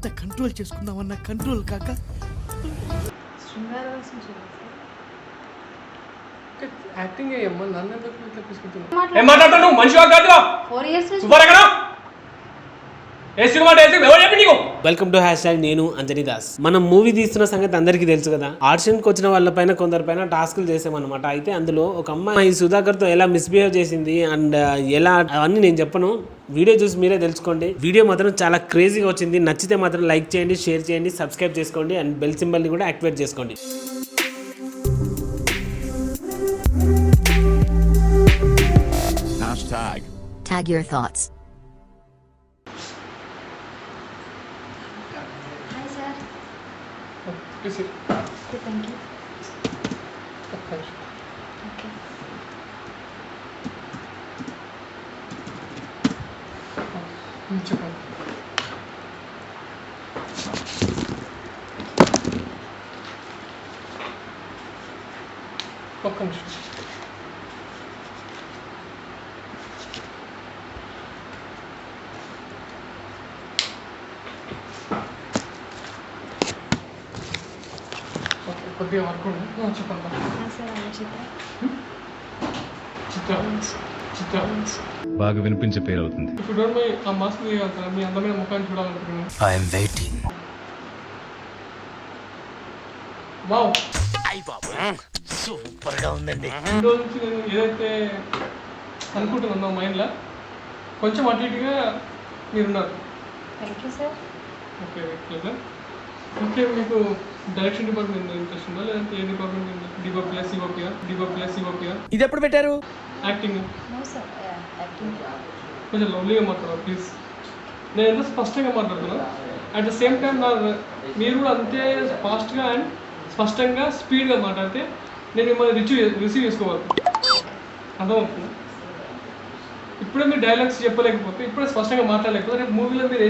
ఎంత control చేసుకుందామన్నా control కాక acting అయ్యమ్మా నన్ను ఎందుకు ఇట్లా తీసుకుంటున్నావు? ఏం మాట్లాడుతున్నావు? మనిషివా కాదువా? 4 years సుబ్బరగడ ఏ సినిమా ఎవరు చెప్పి నీకు? వెల్కమ్ టు హ్యాష్ నేను అంజనీ దాస్. మనం మూవీ తీస్తున్న సంగతి అందరికీ తెలుసు కదా. ఆడిషన్కి వచ్చిన వాళ్ళపైన కొందరిపైన టాస్క్లు చేసామన్నమాట. అయితే అందులో ఒక అమ్మాయి సుధాకర్తో ఎలా మిస్బిహేవ్ చేసింది అండ్ ఎలా అవన్నీ నేను చెప్పను, వీడియో చూసి మీరే తెలుసుకోండి. వీడియో మాత్రం చాలా క్రేజీగా వచ్చింది. నచ్చితే మాత్రం లైక్ చేయండి, షేర్ చేయండి, సబ్స్క్రైబ్ చేసుకోండి అండ్ బెల్ సింబల్ని కూడా యాక్టివేట్ చేసుకోండి. Tag your thoughts. Hi sir. Please sit. Okay, thank you. Okay. చెప్పండి. ఒక్క నిమిషం. కొద్దిగా వర్క్ ఉంది. చెప్పండి. Hi sir, I'm Chitra. చిత్ర బాగా వినిపించే పేరు అవుతుంది. ఇప్పుడు డోంట్ మై ఆ మాస్క్ తీయగలుగుతారా? మీ అందమైన ముఖాన్ని చూడాలనుకుంటున్నాను. I'm waiting. వావ్, సూపర్ గా ఉందండి. ఈ రోజు నుంచి నేను ఏదైతే అనుకుంటున్నాను మైండ్లో కొంచెం అటు ఇటుగా మీరున్నారు. Thank you sir. Okay pleasure. Okay, మీకు డైరెక్షన్ డిపార్ట్మెంట్ ఇంట్రెస్ట్ ఉందా లేదంటే ఏ డిపార్ట్మెంట్? డిఓపియా సిఓపియా? ఇది ఎప్పుడు పెట్టారు? Acting No sir, acting. కొంచెం లవ్లీగా మాట్లాడారు ప్లీజ్. నేను ఎంత స్పష్టంగా మాట్లాడుతున్నాను, అట్ ద సేమ్ టైం మీరు కూడా అంతే ఫాస్ట్గా అండ్ స్పష్టంగా స్పీడ్గా మాట్లాడితే నేను మిమ్మల్ని రిసీవ్ చేసుకోవాలి. అర్థమవుతుంది? ఇప్పుడే మీరు డైలాగ్స్ చెప్పలేకపోతే, ఇప్పుడే స్పష్టంగా మాట్లాడలేకపోతే రేపు మూవీలో మీరు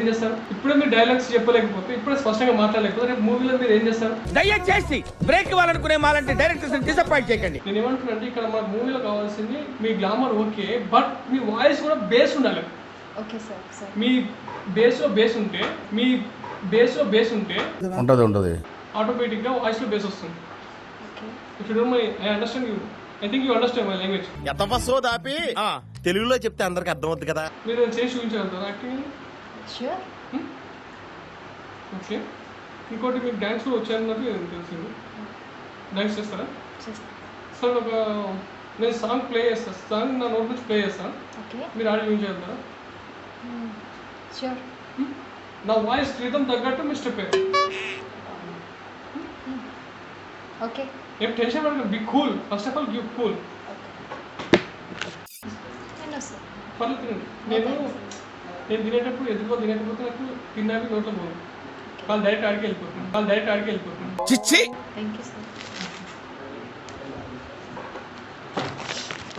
ఏం చేస్తారు? దయచేసి బ్రేక్ ఇవ్వాలనుకునే మాలంటే డైరెక్టర్స్ డిసప్పాయింట్ చేయకండి. నేను ఏమంటున్నానంటే ఇక్కడ మన మూవీలో కావాల్సింది మీ గ్లామర్ ఓకే, బట్ మీ వాయిస్ కూడా బేస్ ఉండాలి. Okay sir. Sir. మీ బేస్లో బేస్ ఉంటే ఉంటది ఆటోమేటిక్గా వాయిస్లో బేస్ వస్తుంది. Okay. If you don't my I understand you. I think you understand my language. ఎంతపసో దాపి తెలుగులో చెప్తే అందరికి అర్థమవుతుంది కదా. మీరు చేసి చూపించగలుగుతారా యాక్టింగ్? Sure. ఓకే. ఇంకోటి మీకు డ్యాన్స్ కూడా వచ్చారన్నట్టు తెలిసింది. డ్యాన్స్ చేస్తారా? Just. సార్ నేను సాంగ్ ప్లే చేస్తాను, సాంగ్ నా నోట్ నుంచి ప్లే చేస్తాను, Okay. మీరు ఆడి చూపించగలుగుతారా? Sure. నా వాయిస్ రిథమ్ తగ్గట్టు మీ స్టెప్. Okay. ఏం టెన్షన్ పడకండి, be cool. First of all give cool. I know sir. పర్లేదు తినండి. నేను తినేటప్పుడు ఎదురుగా తినేటప్పుడు నాకు తిన్నాక నోట్లో పోదు. వాళ్ళు డైరెక్ట్ ఆడికి వెళ్ళిపోతున్నాను. చిచ్చి. Thank you sir.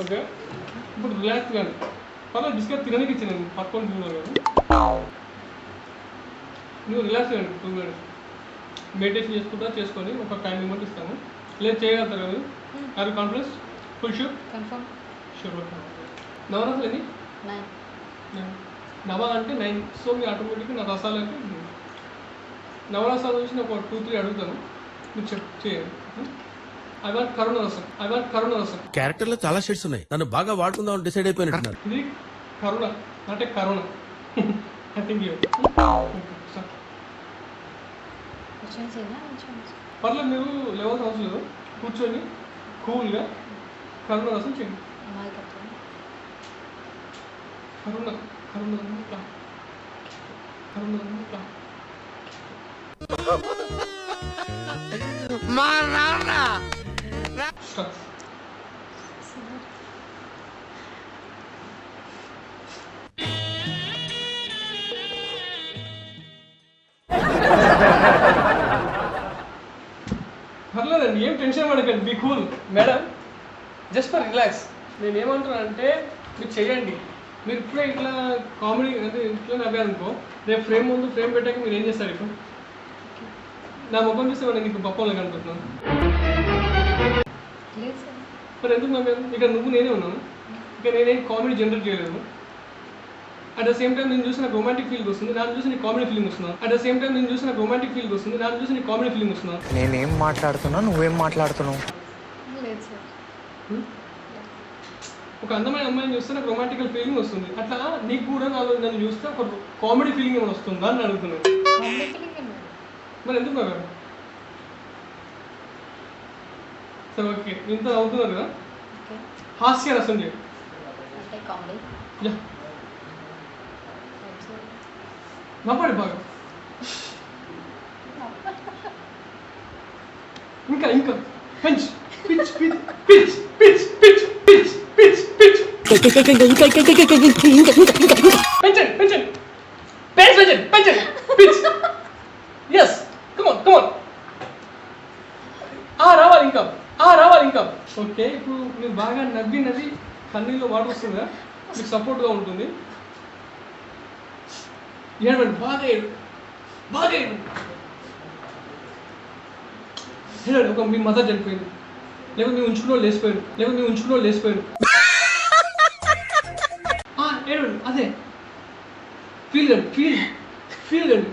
ఓకే, ఇప్పుడు రిలాక్స్ కానీ పర్లేదు. బిస్కెట్ తినడానికి ఇచ్చాను, పట్టుకొని తిన్నారు కదా. నువ్వు రిలాక్స్ కానీ 2 minutes మెడిటేషన్ చేసుకొని ఒక 5 minutes ఇస్తాను. లేదు చేయగలుగుతారు కదా? Are confidence? Full sure? Confirm. Sure. Okay. నవరసాలు ఎన్ని? 9. నవ అంటే 9. సో మీ ఆటోమేటిక్గా నా రసాలు అంటే నవరసాలు చూసి నేను ఒక 2-3 అడుగుతాను, మీరు చేయండి. ఐ వాంట్ కరుణ రసం. క్యారెక్టర్ లో చాలా షేడ్స్ ఉన్నాయి, నన్ను బాగా వాడుకుందాం డిసైడ్ అయిపోయినట్టున్నారు. ఇది కరుణ అంటే కరుణ. I think you. Question చేయనా? పర్లేదు, మీరు లెవెల్స్ అవసరం లేదు. కూర్చొని కూల్గా కరుణ రసం చేయండి. Mic up. కరుణ మా నాన్న స్టార్ట్. పర్లేదండి, ఏం టెన్షన్ పడకండి, be cool madam. Just for relax. నేను ఏమంటున్నానంటే మీరు చేయండి. మీరు ఇప్పుడే ఇట్లా కామెడీ అంటే ఇట్లా నవ్వారనుకో, రేపు ఫ్రేమ్ ముందు ఫ్రేమ్ పెట్టాక మీరు ఏం చేస్తారు? ఇప్పుడు నా ముఖం చూస్తే నేను నీకు పప్పలో కనుకుంటున్నాను. మరి ఎందుకు నవ్వాను? ఇక నువ్వు నేనే ఉన్నాను, ఇక నేనేం కామెడీ జనరేట్ చేయలేదు. అట్ ద సేమ్ టైం నేను చూసిన రొమాంటిక్ ఫీలింగ్ వస్తుంది, దాన్ని చూసి నీకు కామెడీ ఫీలింగ్ వస్తున్నా. అట్ ద సేమ్ టైం నేను చూసిన రొమాంటిక్ ఫీలింగ్ వస్తుంది, దాన్ని చూసి నీకు కామెడీ ఫీలింగ్ వస్తున్నా. నేనేం మాట్లాడుతున్నా నువ్వేం మాట్లాడుతున్నావు? లేదు సార్. ఒక అందమైన అమ్మాయిని చూస్తే నాకు రొమాంటికల్ ఫీలింగ్ వస్తుంది, అట్లా నీకు కూడా నన్ను చూస్తే ఒక కామెడీ ఫీలింగ్ ఏమైనా వస్తుందా అని అడుగుతున్నాను. కామెడీ ఫీలింగ్ ఏం లేదు. మరి ఎందుకు బాగా సరే ఓకే ఇంత అవుతున్నారు కదా, ఓకే హాస్య రసం చేయండి. అంటే కామెడీ యా నవ్వండి బాగా, ఇంకా ఇంకా punch pitch pitch pitch pitch pitch pitch pitch pitch పెంచండి పెంచండి పెంచండి పెంచండి పిచ్ ఎస్ కమాన్ కమాన్ రావాలి ఇంకా రావాలి ఇంకా. ఓకే ఇప్పుడు మీరు బాగా నవ్వి కన్నీళ్ళు వాటర్ వస్తుందా, మీకు సపోర్ట్గా ఉంటుంది. ఏడవండి బాగా ఏడవండి. ఒక మీ మదర్ చనిపోయింది, లేకపోతే మీ ఉంచుకున్న లేచిపోయారు, ఏడవండి. అదే ఫీల్ కండి, ఫీల్ కండి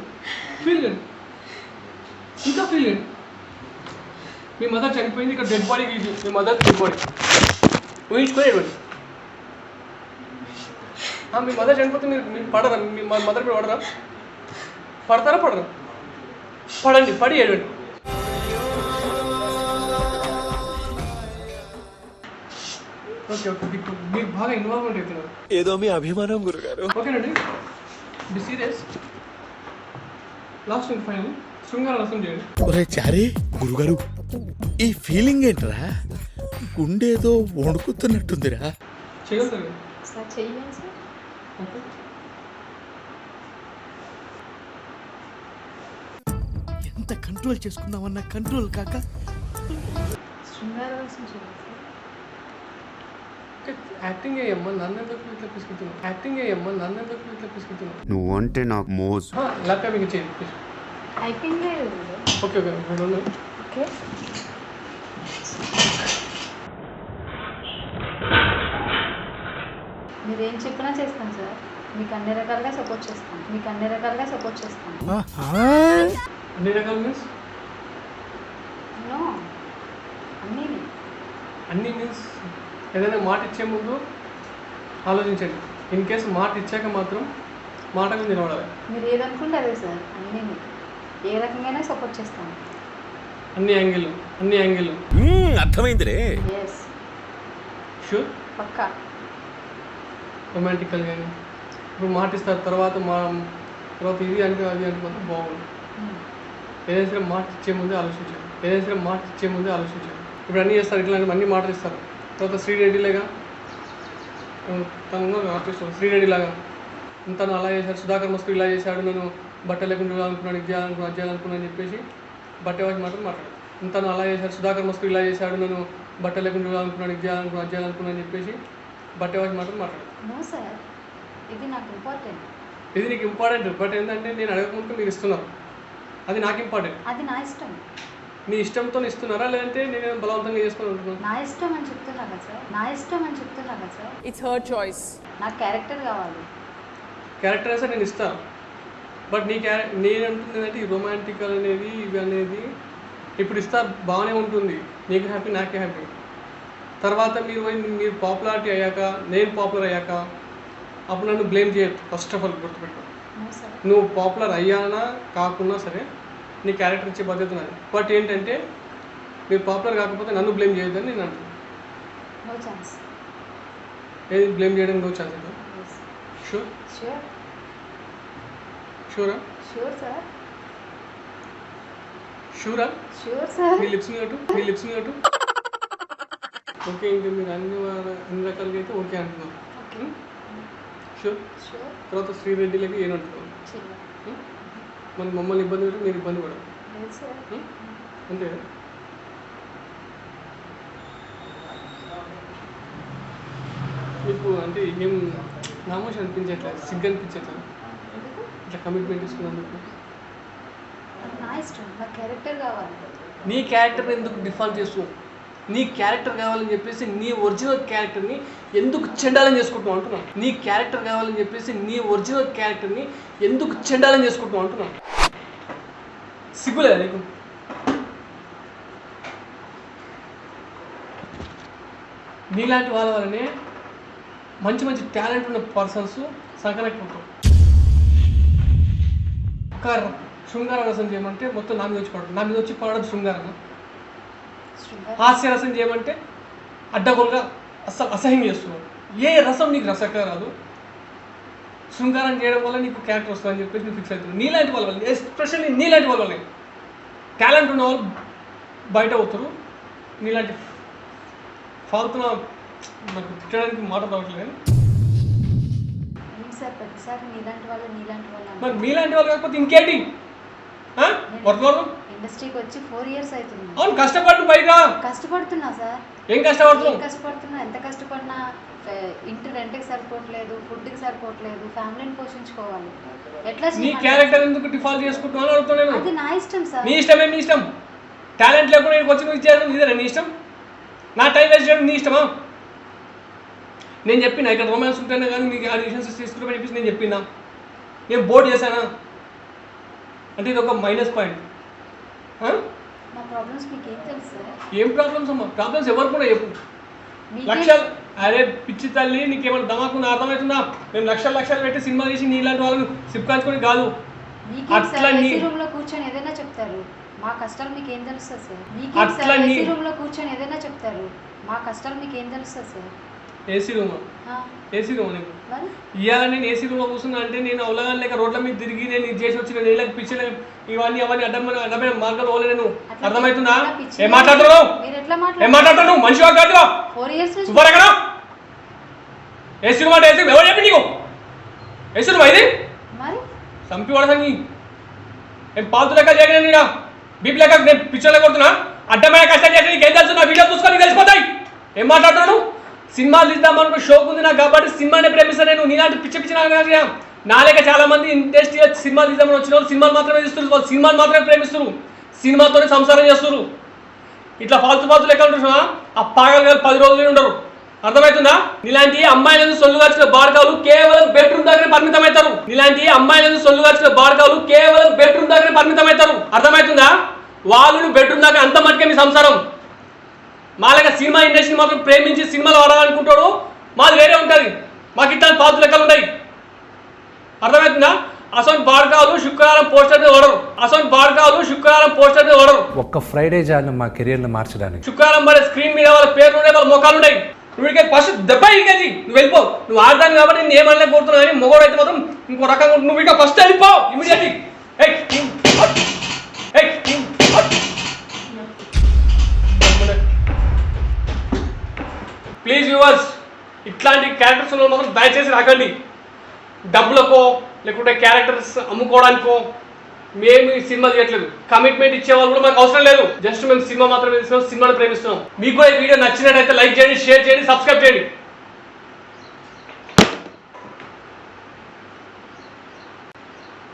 ఇంకా ఫీల్ కండి. మీ మదర్ చనిపోయింది, ఇక్కడ డెడ్ బాడీకి ఇది మీ మదర్ డెడ్ బాడీ ఊహించుకొని ఏడవండి. మీ మదర్ చనిపోతే మీరు పడరా, మీ మదర్ మీద పడతారా పడండి, పడి ఏడవండి. ఓకే ఓకే మీకు బాగా ఇన్వాల్వ్మెంట్ అవుతున్నారు. ఏదో మీ అభిమానం గురుగారు. ఓకేనండి be serious. Last and final శృంగార రసం చేయండి. ఒరే చారీ గురుగారు, ఈ ఫీలింగ్ ఏంట్రా? గుండేదో వణుకుతున్నట్టుందిరా. చేయగలుగుతారు సార్. చెయ్యండి సార్. ఓకే ఎంత కంట్రోల్ చేసుకుందామన్నా కంట్రోల్ కాక శృంగార రసం చేయండి సార్. యాక్టింగ్ అయ్యమ్మా నన్ను ఇట్లా పిసుకుతున్నాను. నువ్వంటే నాకు మోజ్. ల్యాప్టాప్ ఇంకా చేయండి. అయిపోయింది. ఓకే ఓకే ఓకే మీరేం చెప్పినా చేస్తాను సార్. మీకు అన్ని రకాలుగా సపోర్ట్ చేస్తాను. అన్ని రకాల మీన్స్ నో అన్నీ మీన్స్ ఏదైనా మాట ఇచ్చే ముందు ఆలోచించండి. ఇన్ కేసు మాట ఇచ్చాక మాత్రం మాట మీద నిలబడాలి. మీరు ఏదనుకుంటే అదే సార్. అన్నీ ఏ రకంగా సపోర్ట్ చేస్తాను. అన్ని యాంగిల్ అర్థమైందిరే. Yes sure. పక్కా. రొమాంటికల్ కానీ ఇప్పుడు మాట ఇస్తారు, తర్వాత ఇది అంటే అది అంటే మాత్రం బాగుంది. ఏదైనా సరే మాట ఇచ్చే ముందే ఆలోచించాలి. ఇప్పుడు అన్నీ చేస్తారు, ఇట్లాంటి అన్ని మాటలు ఇస్తారు. తర్వాత శ్రీరెడ్డిలాగా తను ఆర్టిస్ట్ శ్రీరెడ్డిలాగా తను అలా చేశాడు, సుధాకర్ మస్కు ఇలా చేశాడు, నేను బట్టలు లేకుండా చూడాలనుకున్నాను, ఇది చేయాలనుకున్నాను అని చెప్పేసి బట్టే వాటి మాటలు మాట్లాడాడు. తను అలా చేశాడు, సుధాకర్ మస్కు ఇలా చేశాడు, నేను బట్టలు లేకుండా చూడాలనుకున్నాను, ఇది చేయాలనుకున్నాను అని చెప్పేసి బట్టే వాటి మాటలు మాట్లాడాడు. నో సార్, ఇది నాకు ఇంపార్టెంట్. ఇది నీకు ఇంపార్టెంట్, బట్ ఏంటంటే నేను అడగకముందు మీరు ఇస్తున్నారు, అది నాకు ఇంపార్టెంట్. అది నా ఇష్టం. మీ ఇష్టంతో ఇస్తున్నారా లేదంటే నేను బలవంతంగా చేసుకొని ఉంటున్నాను? నా ఇష్టం అని చెప్తున్నా కదా సార్. It's her choice. నాకు క్యారెక్టర్ కావాలి. క్యారెక్టర్ అయితే నేను ఇస్తాను, బట్ నేను అంటుంది ఏంటంటే ఈ రొమాంటికల్ అనేది ఇవి అనేది ఇప్పుడు ఇస్తా బాగానే ఉంటుంది, నీకు హ్యాపీ నాకే హ్యాపీ. తర్వాత మీరు పాపులారిటీ అయ్యాక, నేను పాపులర్ అయ్యాక అప్పుడు నన్ను బ్లేమ్ చేయొద్దు. ఫస్ట్ ఆఫ్ ఆల్ గుర్తుపెట్టు, నువ్వు పాపులర్ అయ్యానా కాకున్నా సరే నీ క్యారెక్టర్ ఇచ్చే బాధ్యత నాది. బట్ ఏంటంటే మీరు పాపులర్ కాకపోతే నన్ను బ్లేమ్ చేయొద్దని నేను అంటున్నాను. No chance. ఏది బ్లేమ్ చేయడం నో ఛాన్స్ అంటే షూరా మీ లిప్స్ని కట్టు. ఓకే, ఇంకా మీరు అన్ని రకాలుగా అయితే ఓకే అంటున్నారు. షూర్. తర్వాత శ్రీరెడ్డిలకి ఏమంటున్నారు? మన మమ్మల్ని ఇబ్బంది పెట్టి మీరు ఇబ్బంది పడరు అంతే కదా? మీకు అంటే ఏం నామోషం అనిపించట్లేదు, సిగ్గు అనిపించట్లేదు ఇట్లా కమిట్మెంట్ తీసుకున్నందుకు? నా ఇష్టం, నా క్యారెక్టర్ కావాలి. నీ క్యారెక్టర్ ఎందుకు డిఫాల్ట్ చేస్తున్నావు? నీ క్యారెక్టర్ కావాలని చెప్పేసి నీ ఒరిజినల్ క్యారెక్టర్ని ఎందుకు చెండాలని చేసుకుంటావు అంటున్నాను. నీ క్యారెక్టర్ కావాలని చెప్పేసి నీ ఒరిజినల్ క్యారెక్టర్ని ఎందుకు చెండాలని చేసుకుంటావు అంటున్నాను. సిగ్గులేదా నీకు? నీలాంటి వాళ్ళ వల్లనే మంచి మంచి టాలెంట్ ఉన్న పర్సన్స్ సంకనకపోతాం. ఒక శృంగార రసం చేయమంటే మొత్తం నా మీద వచ్చి పడదు. నా మీద వచ్చి పడదు శృంగారం. హాస్యరసం చేయమంటే అడ్డగోలుగా అస్సలు అసహ్యం చేస్తున్నావు. ఏ రసం నీకు రసంగా రాదు. శృంగారం చేయడం వల్ల నీకు క్యారెక్టర్ వస్తుందని చెప్పేసి నువ్వు ఫిక్స్ అవుతుంది. నీలాంటి వాళ్ళ వల్ల, ఎస్పెషల్లీ నీలాంటి వాళ్ళ వల్లే టాలెంట్ ఉన్న వాళ్ళు బయట అవుతారు. నీలాంటి ఫాల్తున్న నాకు తిట్టడానికి మాట రావట్లేదు. సార్ ప్రతిసారి నీలాంటి వాళ్ళు మరి మీలాంటి వాళ్ళు కాకపోతే ఇంకేంటి? వర్తమానం ఇండస్ట్రీకి వచ్చి 4 years అవుతుంది. అవును, కష్టపడు పైగా. కష్టపడుతున్నా సార్. ఏం కష్టపడుతున్నావు? ఎంత కష్టపడినా ఇంటి రెంట్కి సరిపోవట్లేదు, ఫుడ్కి సరిపోవట్లేదు, ఫ్యామిలీని పోషించుకోవాలి. ఎట్లా నీ క్యారెక్టర్ ఎందుకు డిఫాల్ట్ చేసుకుంటున్నావు అని అడుగుతున్నాను. అది నా ఇష్టం సార్. నీ ఇష్టమే. నీ ఇష్టం. టాలెంట్ లేకుండా నేను వచ్చి నువ్వు ఇచ్చేయడం ఇదేనా నీ ఇష్టం? నా టైం వేస్ట్ చేయడం నీ ఇష్టమా? నేను చెప్పినా ఇక్కడ రొమాన్స్ ఉంటేనే కానీ మీకు ఆ డిసిషన్స్ తీసుకుంటామని చెప్పేసి నేను చెప్పినా. నేను బోర్డు చేశానా అంటే ఇది ఒక మైనస్ పాయింట్. నా ప్రాబ్లమ్స్ మీకు ఏం తెలుసు సార్? ఏం ప్రాబ్లమ్స్ అమ్మా? ప్రాబ్లమ్స్ ఎవరు కూడా చెప్పు. లక్షలు అరే పిచ్చి తల్లి, నీకేమైనా దమాకున్నా అర్థమవుతుందా? మేము లక్షలు పెట్టి సినిమా చేసి నీలాంటి వాళ్ళని సిప్కాంచుకొని కాదు. అట్లా రూమ్ లో కూర్చొని ఏదైనా చెప్తారు. మా కష్టాలు మీకు ఏం తెలుస్తుంది సార్? అట్లా రూమ్ లో కూర్చొని ఏదైనా చెప్తారు. మా కష్టాలు మీకు ఏం తెలుస్తుంది సార్? ఏసీ రూమా? ఏసీ రూమ్ నీకు ఇవాళ నేను ఏసీ రూమ్లో కూర్చున్నా అంటే నేను అవలగానే లేక రోడ్ల మీద తిరిగి నేను ఇది చేసి వచ్చిన నీళ్ళకి పిచ్చలే ఇవన్నీ అవన్నీ అడ్డమైన మార్గాలు పోలే. నేను అర్థమవుతుందా? ఏం మాట్లాడుతున్నావు? ఏం మాట్లాడుతున్నావు? మనిషి కాదు. 4 years సూపర్ ఎక్కడ ఏసీ రూమ్ అంటే ఏసీ ఎవరు చెప్పి నీకు? ఏసీ రూమ్ ఇది చంపి పడసాని ఏం పాలతు లెక్క చేయగలను నేను బీపీ లెక్క నేను పిచ్చర్ లెక్క కొడుతున్నా. అడ్డమైన కష్టం చేసి నీకు ఏం తెలుసు? నా వీడియో చూసుకొని తెలిసిపోతాయి. ఏం మాట్లాడుతున్నాను? సినిమాలు తీద్దామనుకో షోక్ ఉంది నాకు కాబట్టి సినిమానే ప్రేమిస్తాను నేను. నీలాంటి పిచ్చి నా లేక చాలా మంది ఇండస్ట్రీలో సినిమాలు తీద్దామని వచ్చిన వాళ్ళు సినిమాలు మాత్రమే తీస్తున్నారు. వాళ్ళు సినిమాలు మాత్రమే ప్రేమిస్తారు, సినిమాతోనే సంసారం చేస్తారు. ఇట్లా ఫాల్తు లెక్క ఉంటున్నా ఆ పాగలు 10 రోజులు ఉండరు. అర్థమవుతుందా? నీలాంటి అమ్మాయిలను సొల్లుగార్చిన బాడకాలు కేవలం బెడ్రూమ్ దగ్గర పరిమితమవుతారు. నీలాంటి అమ్మాయిలను సొల్లుగార్చిన బాడకాలు కేవలం బెడ్రూమ్ దగ్గర పరిమితమవుతారు. అర్థమవుతుందా? వాళ్ళు బెడ్రూమ్ దగ్గర అంత మట్టుకే మీ సంసారం. మాలాగా సినిమా ఇండస్ట్రీ మాత్రం ప్రేమించి సినిమాలు ఆడాలనుకుంటాడు. మాది వేరే ఉంటుంది. మాకు ఇట్లా పాత లెక్కలు ఉన్నాయి. అర్థమవుతుందా? అసలు బాడకాలు శుక్రవారం పోస్టర్ మీద ఓడరు. ఒక్క ఫ్రైడే చాలు మా కెరీర్ని మార్చడానికి. శుక్రవారం మరి స్క్రీన్ మీద వాళ్ళ పేర్లు ఉన్నాయి, వాళ్ళ ముఖాలు ఉన్నాయి. నువ్వు ఫస్ట్ దెబ్బ ఇంకేది నువ్వు వెళ్ళిపో. నువ్వు ఆడదాన్ని కాబట్టి నేను ఏమన్నా కోరుతున్నావు కానీ మొగోడు అయితే మాత్రం ఇంకో రకంగా నువ్వు ఇక ఫస్ట్ వెళ్ళిపో ఇమీడియట్లీ. ప్లీజ్ వ్యూవర్స్, ఇట్లాంటి క్యారెక్టర్స్ మాత్రం దయచేసి రాకండి. డబ్బులకో లేకుంటే క్యారెక్టర్స్ అమ్ముకోవడానికో మేము ఈ సినిమా తీయట్లేదు. కమిట్మెంట్ ఇచ్చే వాళ్ళు కూడా మాకు అవసరం లేదు. జస్ట్ మేము సినిమా మాత్రమే తీస్తున్నాం, సినిమాను ప్రేమిస్తున్నాం. మీకు కూడా ఈ వీడియో నచ్చినట్టయితే లైక్ చేయండి, షేర్ చేయండి, సబ్స్క్రైబ్ చేయండి.